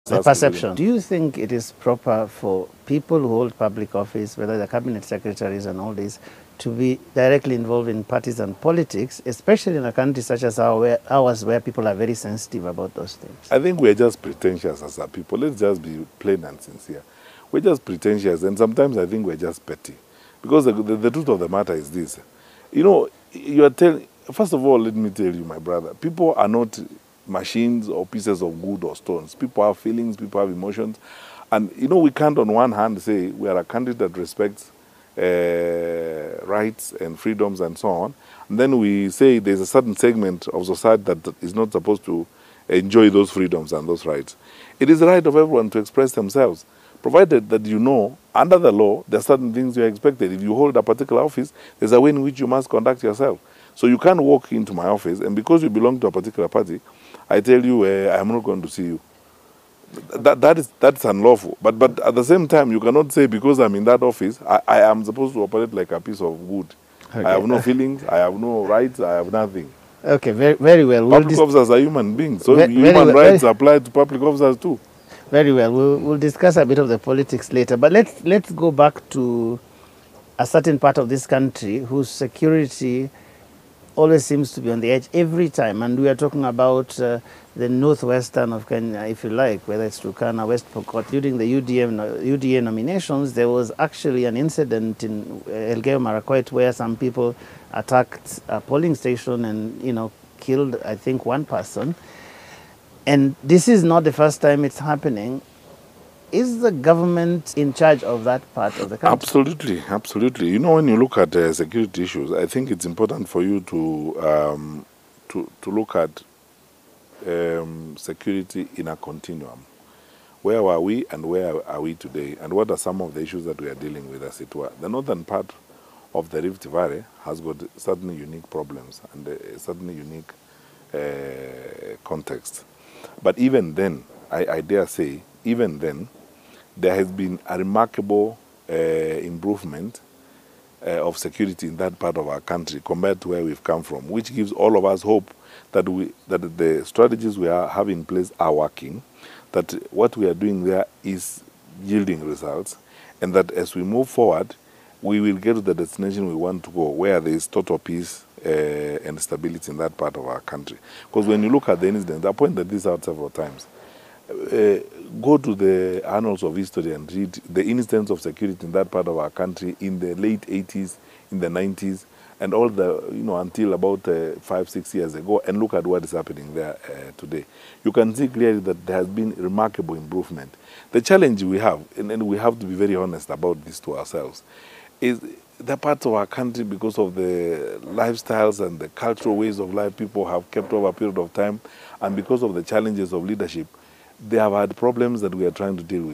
The perception. Do you think it is proper for people who hold public office, whether the cabinet secretaries and all this, to be directly involved in partisan politics, especially in a country such as ours where people are very sensitive about those things? I think we're just pretentious as a people. Let's just be plain and sincere. We're just pretentious, and sometimes I think we're just petty. Because the truth of the matter is this. You know, you are telling, first of all, let me tell you, my brother, people are not machines or pieces of wood or stones. People have feelings, people have emotions. And, you know, we can't on one hand say we are a country that respects rights and freedoms and so on. And then we say there's a certain segment of society that is not supposed to enjoy those freedoms and those rights. It is the right of everyone to express themselves, provided that you know, under the law, there are certain things you are expected. If you hold a particular office, there's a way in which you must conduct yourself. So you can't walk into my office, and because you belong to a particular party, I tell you, I'm not going to see you. That's unlawful. But at the same time, you cannot say because I'm in that office, I am supposed to operate like a piece of wood. Okay. I have no feelings, I have no rights, I have nothing. Okay, very well. Public officers are human beings, so human rights apply to public officers too. Very well. We'll discuss a bit of the politics later, but let's go back to a certain part of this country whose security always seems to be on the edge every time. And we are talking about the northwestern of Kenya, if you like, whether it's Turkana, West Pokot. During the UDA nominations, there was actually an incident in Elgeyo Marakwet where some people attacked a polling station and, you know, killed, I think, one person. And this is not the first time it's happening. Is the government in charge of that part of the country? Absolutely, absolutely. You know, when you look at security issues, I think it's important for you to look at security in a continuum. Where were we and where are we today? And what are some of the issues that we are dealing with, as it were? The northern part of the Rift Valley has got certainly unique problems and a certainly unique context. But even then, I dare say, even then, there has been a remarkable improvement of security in that part of our country compared to where we've come from, which gives all of us hope that the strategies we have in place are working, that what we are doing there is yielding results, and that as we move forward, we will get to the destination we want to go, where there is total peace and stability in that part of our country. Because when you look at the incident, I pointed this out several times, go to the annals of history and read the instance of security in that part of our country in the late 80s, in the 90s, and all the, you know, until about 5-6 years ago, and look at what is happening there today. You can see clearly that there has been remarkable improvement. The challenge we have, and we have to be very honest about this to ourselves, is the parts of our country, because of the lifestyles and the cultural ways of life people have kept over a period of time, and because of the challenges of leadership, they have had problems that we are trying to deal with.